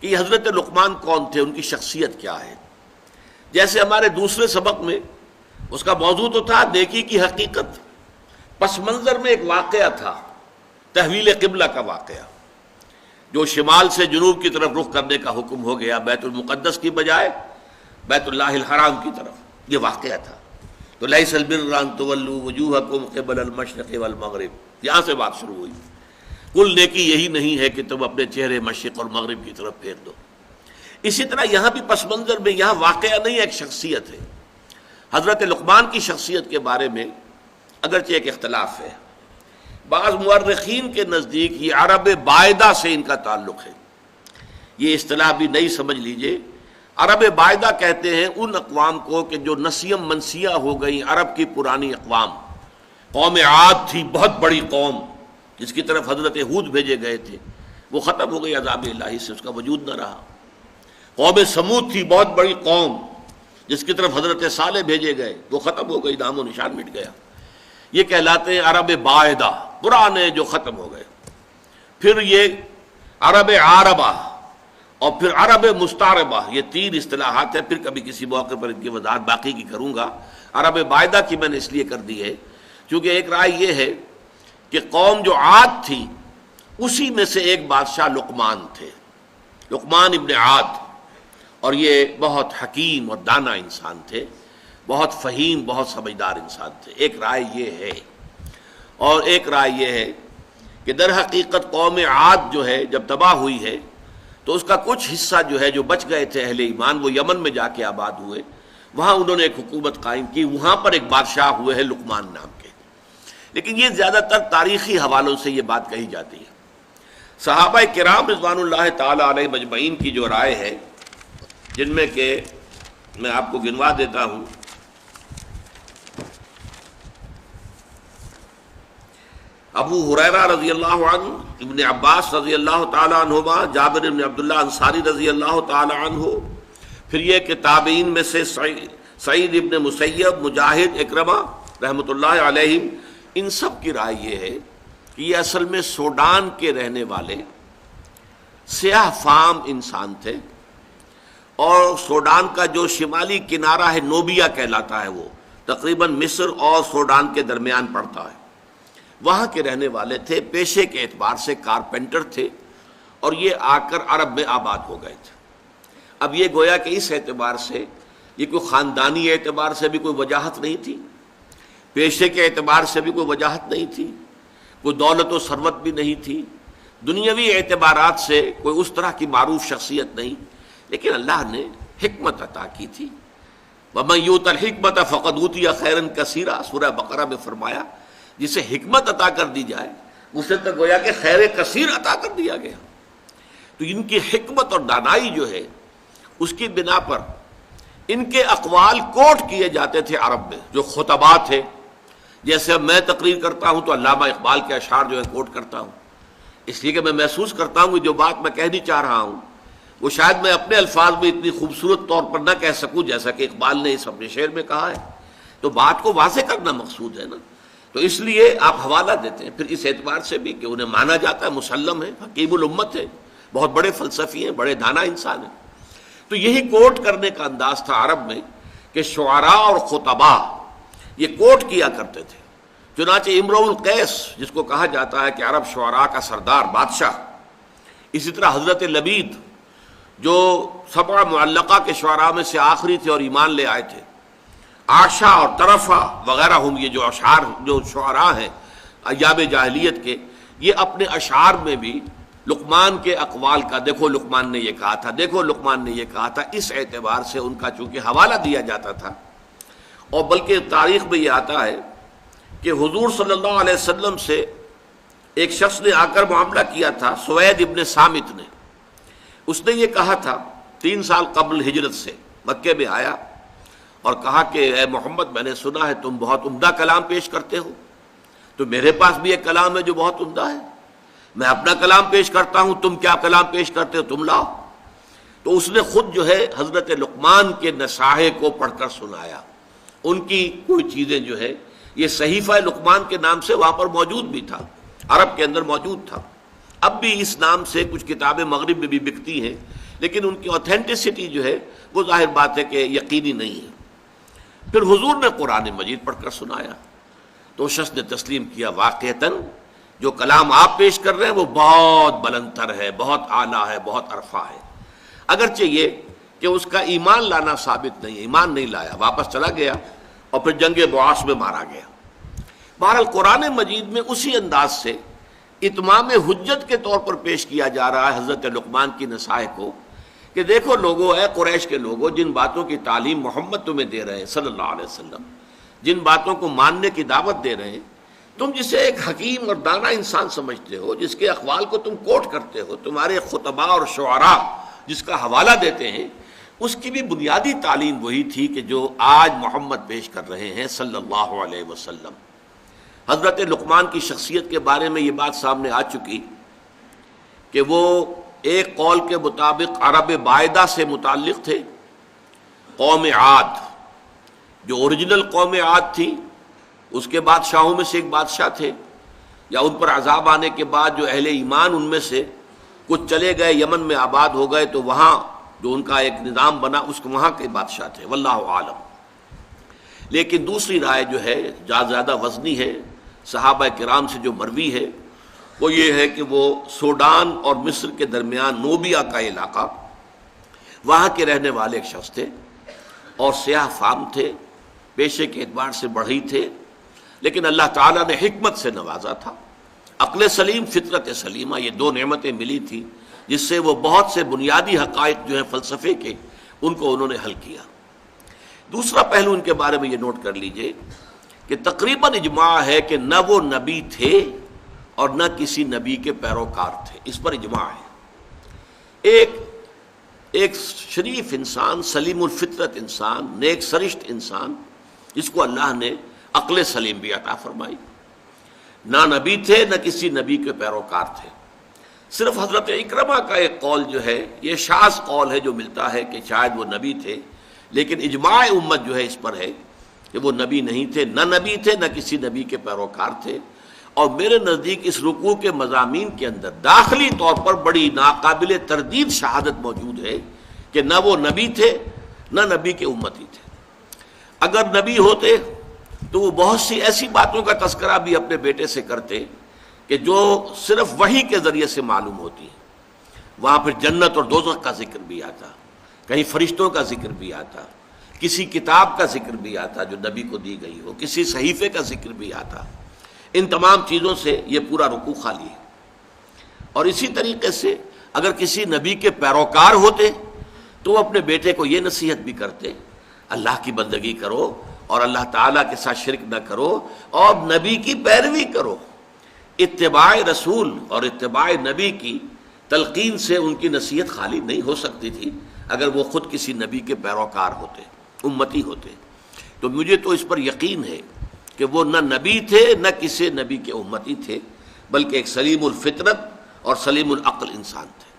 کہ یہ حضرت لقمان کون تھے، ان کی شخصیت کیا ہے۔ جیسے ہمارے دوسرے سبق میں اس کا موضوع تو تھا نیکی کی حقیقت، پس منظر میں ایک واقعہ تھا، تحویل قبلہ کا واقعہ، جو شمال سے جنوب کی طرف رخ کرنے کا حکم ہو گیا، بیت المقدس کی بجائے بیت اللہ الحرام کی طرف، یہ واقعہ تھا۔ تو لیس البر ان تولوا وجوہکم قبل المشرق والمغرب، یہاں سے بات شروع ہوئی۔ کل نیکی یہی نہیں ہے کہ تم اپنے چہرے مشرق اور مغرب کی طرف پھیر دو۔ اسی طرح یہاں بھی پس منظر میں یہاں واقعہ نہیں، ایک شخصیت ہے۔ حضرت لقمان کی شخصیت کے بارے میں اگرچہ ایک اختلاف ہے، بعض مورخین کے نزدیک یہ عرب بائدہ سے ان کا تعلق ہے۔ یہ اصطلاح بھی نئی سمجھ لیجئے، عرب بائدہ کہتے ہیں ان اقوام کو کہ جو نسیم منسیہ ہو گئی، عرب کی پرانی اقوام۔ قوم عاد تھی بہت بڑی قوم جس کی طرف حضرت ہود بھیجے گئے تھے، وہ ختم ہو گئی عذاب الہی سے، اس کا وجود نہ رہا۔ قوم سمود تھی بہت بڑی قوم جس کی طرف حضرت صالح بھیجے گئے، وہ ختم ہو گئی، نام و نشان مٹ گیا۔ یہ کہلاتے ہیں عرب بائدہ، پرانے جو ختم ہو گئے۔ پھر یہ عرب عاربہ اور پھر عرب مستعربہ، یہ تین اصطلاحات ہیں، پھر کبھی کسی موقع پر ان کی وضاحت باقی کی کروں گا۔ عرب بائدہ کی میں نے اس لیے کر دی ہے کیونکہ ایک رائے یہ ہے کہ قوم جو عاد تھی اسی میں سے ایک بادشاہ لقمان تھے، لقمان ابن عاد، اور یہ بہت حکیم اور دانا انسان تھے، بہت فہیم، بہت سمجھدار انسان تھے۔ ایک رائے یہ ہے، اور ایک رائے یہ ہے کہ در حقیقت قوم عاد جو ہے جب تباہ ہوئی ہے تو اس کا کچھ حصہ جو ہے جو بچ گئے تھے اہل ایمان، وہ یمن میں جا کے آباد ہوئے، وہاں انہوں نے ایک حکومت قائم کی، وہاں پر ایک بادشاہ ہوئے ہیں لقمان نام کے۔ لیکن یہ زیادہ تر تاریخی حوالوں سے یہ بات کہی جاتی ہے۔ صحابہ کرام رضوان اللہ تعالی علیہ مجمعین کی جو رائے ہے، جن میں کہ میں آپ کو گنوا دیتا ہوں، ابو ہریرہ رضی اللہ عنہ، ابن عباس رضی اللہ تعالی عنہما، جابر بن عبداللہ انصاری رضی اللہ تعالی عنہ، پھر یہ کہ تابعین میں سے سعید ابن مسیب، مجاہد، اکرمہ رحمۃ اللہ علیہم، ان سب کی رائے یہ ہے کہ یہ اصل میں سوڈان کے رہنے والے سیاہ فام انسان تھے، اور سوڈان کا جو شمالی کنارہ ہے نوبیا کہلاتا ہے، وہ تقریباً مصر اور سوڈان کے درمیان پڑتا ہے، وہاں کے رہنے والے تھے، پیشے کے اعتبار سے کارپینٹر تھے، اور یہ آ کر عرب میں آباد ہو گئے تھے۔ اب یہ گویا کہ اس اعتبار سے یہ کوئی خاندانی اعتبار سے بھی کوئی وجاہت نہیں تھی، پیشے کے اعتبار سے بھی کوئی وجاہت نہیں تھی، کوئی دولت و ثروت بھی نہیں تھی، دنیاوی اعتبارات سے کوئی اس طرح کی معروف شخصیت نہیں، لیکن اللہ نے حکمت عطا کی تھی۔ وَمَن یُؤْتَ الْحِکْمَةَ فَقَدْ أُوتِیَ خَیْرًا کَثِیرًا، سورہ بقرہ میں فرمایا جسے حکمت عطا کر دی جائے اسے تو گویا کہ خیر کثیر عطا کر دیا گیا۔ تو ان کی حکمت اور دانائی جو ہے اس کی بنا پر ان کے اقوال کوٹ کیے جاتے تھے عرب میں، جو خطبہ تھے۔ جیسے اب میں تقریر کرتا ہوں تو علامہ اقبال کے اشعار جو ہے کوٹ کرتا ہوں، اس لیے کہ میں محسوس کرتا ہوں کہ جو بات میں کہنی چاہ رہا ہوں وہ شاید میں اپنے الفاظ میں اتنی خوبصورت طور پر نہ کہہ سکوں جیسا کہ اقبال نے اس اپنے شعر میں کہا ہے، تو بات کو واضح کرنا مقصود ہے نا، تو اس لیے آپ حوالہ دیتے ہیں پھر اس اعتبار سے بھی کہ انہیں مانا جاتا ہے، مسلم ہے، حکیم الامت ہے، بہت بڑے فلسفی ہیں، بڑے دانا انسان ہیں۔ تو یہی کوٹ کرنے کا انداز تھا عرب میں کہ شعراء اور خطباء یہ کوٹ کیا کرتے تھے۔ چنانچہ امرؤ القیس جس کو کہا جاتا ہے کہ عرب شعراء کا سردار، بادشاہ، اسی طرح حضرت لبید جو سبع معلقہ کے شعراء میں سے آخری تھے اور ایمان لے آئے تھے، عاشا اور طرفہ وغیرہ ہم، یہ جو اشعار جو شعراء ہیں ایام جاہلیت کے، یہ اپنے اشعار میں بھی لقمان کے اقوال کا، دیکھو لقمان نے یہ کہا تھا، دیکھو لقمان نے یہ کہا تھا، اس اعتبار سے ان کا چونکہ حوالہ دیا جاتا تھا۔ اور بلکہ تاریخ میں یہ آتا ہے کہ حضور صلی اللہ علیہ وسلم سے ایک شخص نے آ کر معاملہ کیا تھا، سوید ابن صامت نے، اس نے یہ کہا تھا 3 سال قبل ہجرت سے مکے میں آیا اور کہا کہ اے محمد، میں نے سنا ہے تم بہت عمدہ کلام پیش کرتے ہو، تو میرے پاس بھی ایک کلام ہے جو بہت عمدہ ہے، میں اپنا کلام پیش کرتا ہوں، تم کیا کلام پیش کرتے ہو، تم لاؤ۔ تو اس نے خود جو ہے حضرت لقمان کے نصائح کو پڑھ کر سنایا، ان کی کوئی چیزیں جو ہے، یہ صحیفہ لقمان کے نام سے وہاں پر موجود بھی تھا، عرب کے اندر موجود تھا، اب بھی اس نام سے کچھ کتابیں مغرب میں بھی بکتی ہیں، لیکن ان کی اوتھینٹسٹی جو ہے وہ ظاہر بات ہے کہ یقینی نہیں ہے۔ پھر حضور نے قرآن مجید پڑھ کر سنایا تو شخص نے تسلیم کیا واقعتاً جو کلام آپ پیش کر رہے ہیں وہ بہت بلند تر ہے، بہت اعلیٰ ہے، بہت عرفہ ہے، اگرچہ یہ کہ اس کا ایمان لانا ثابت نہیں ہے، ایمان نہیں لایا، واپس چلا گیا اور پھر جنگ بعاث میں مارا گیا۔ بہرحال قرآن مجید میں اسی انداز سے اتمام حجت کے طور پر پیش کیا جا رہا ہے حضرت لقمان کی نصائح کو کہ دیکھو لوگو، اے قریش کے لوگو، جن باتوں کی تعلیم محمد تمہیں دے رہے ہیں صلی اللہ علیہ وسلم، جن باتوں کو ماننے کی دعوت دے رہے ہیں، تم جسے ایک حکیم اور دانا انسان سمجھتے ہو، جس کے اقوال کو تم کوٹ کرتے ہو، تمہارے خطباء اور شعراء جس کا حوالہ دیتے ہیں، اس کی بھی بنیادی تعلیم وہی تھی کہ جو آج محمد پیش کر رہے ہیں صلی اللہ علیہ وسلم۔ حضرت لقمان کی شخصیت کے بارے میں یہ بات سامنے آ چکی کہ وہ ایک قول کے مطابق عرب بائدہ سے متعلق تھے، قوم عاد جو اوریجنل قوم عاد تھی، اس کے بادشاہوں میں سے ایک بادشاہ تھے، یا ان پر عذاب آنے کے بعد جو اہل ایمان ان میں سے کچھ چلے گئے یمن میں آباد ہو گئے تو وہاں جو ان کا ایک نظام بنا اس کو وہاں کے بادشاہ تھے، واللہ عالم۔ لیکن دوسری رائے جو ہے زیادہ وزنی ہے، صحابہ کرام سے جو مروی ہے، وہ یہ ہے کہ وہ سوڈان اور مصر کے درمیان نوبیا کا علاقہ، وہاں کے رہنے والے ایک شخص تھے اور سیاہ فام تھے، پیشے کے اعتبار سے بڑھئی تھے، لیکن اللہ تعالیٰ نے حکمت سے نوازا تھا، عقل سلیم، فطرت سلیمہ، یہ دو نعمتیں ملی تھی جس سے وہ بہت سے بنیادی حقائق جو ہیں فلسفے کے ان کو انہوں نے حل کیا۔ دوسرا پہلو ان کے بارے میں یہ نوٹ کر لیجئے کہ تقریباً اجماع ہے کہ نہ وہ نبی تھے اور نہ کسی نبی کے پیروکار تھے، اس پر اجماع ہے۔ ایک شریف انسان، سلیم الفطرت انسان، نیک سرشت انسان، جس کو اللہ نے عقل سلیم بھی عطا فرمائی، نہ نبی تھے نہ کسی نبی کے پیروکار تھے۔ صرف حضرت اکرمہ کا ایک قول جو ہے یہ شاذ قول ہے جو ملتا ہے کہ شاید وہ نبی تھے، لیکن اجماع امت جو ہے اس پر ہے کہ وہ نبی نہیں تھے، نہ نبی تھے نہ کسی نبی کے پیروکار تھے۔ اور میرے نزدیک اس رکوع کے مضامین کے اندر داخلی طور پر بڑی ناقابل تردید شہادت موجود ہے کہ نہ وہ نبی تھے نہ نبی کے امتی تھے۔ اگر نبی ہوتے تو وہ بہت سی ایسی باتوں کا تذکرہ بھی اپنے بیٹے سے کرتے کہ جو صرف وحی کے ذریعے سے معلوم ہوتی ہیں۔ وہاں پھر جنت اور دوزخ کا ذکر بھی آتا، کہیں فرشتوں کا ذکر بھی آتا، کسی کتاب کا ذکر بھی آتا جو نبی کو دی گئی ہو، کسی صحیفے کا ذکر بھی آتا۔ ان تمام چیزوں سے یہ پورا رکوع خالی ہے۔ اور اسی طریقے سے اگر کسی نبی کے پیروکار ہوتے تو وہ اپنے بیٹے کو یہ نصیحت بھی کرتے، اللہ کی بندگی کرو اور اللہ تعالیٰ کے ساتھ شرک نہ کرو اور نبی کی پیروی کرو۔ اتباع رسول اور اتباع نبی کی تلقین سے ان کی نصیحت خالی نہیں ہو سکتی تھی اگر وہ خود کسی نبی کے پیروکار ہوتے، امتی ہوتے۔ تو مجھے تو اس پر یقین ہے کہ وہ نہ نبی تھے نہ کسی نبی کے امتی تھے، بلکہ ایک سلیم الفطرت اور سلیم العقل انسان تھے۔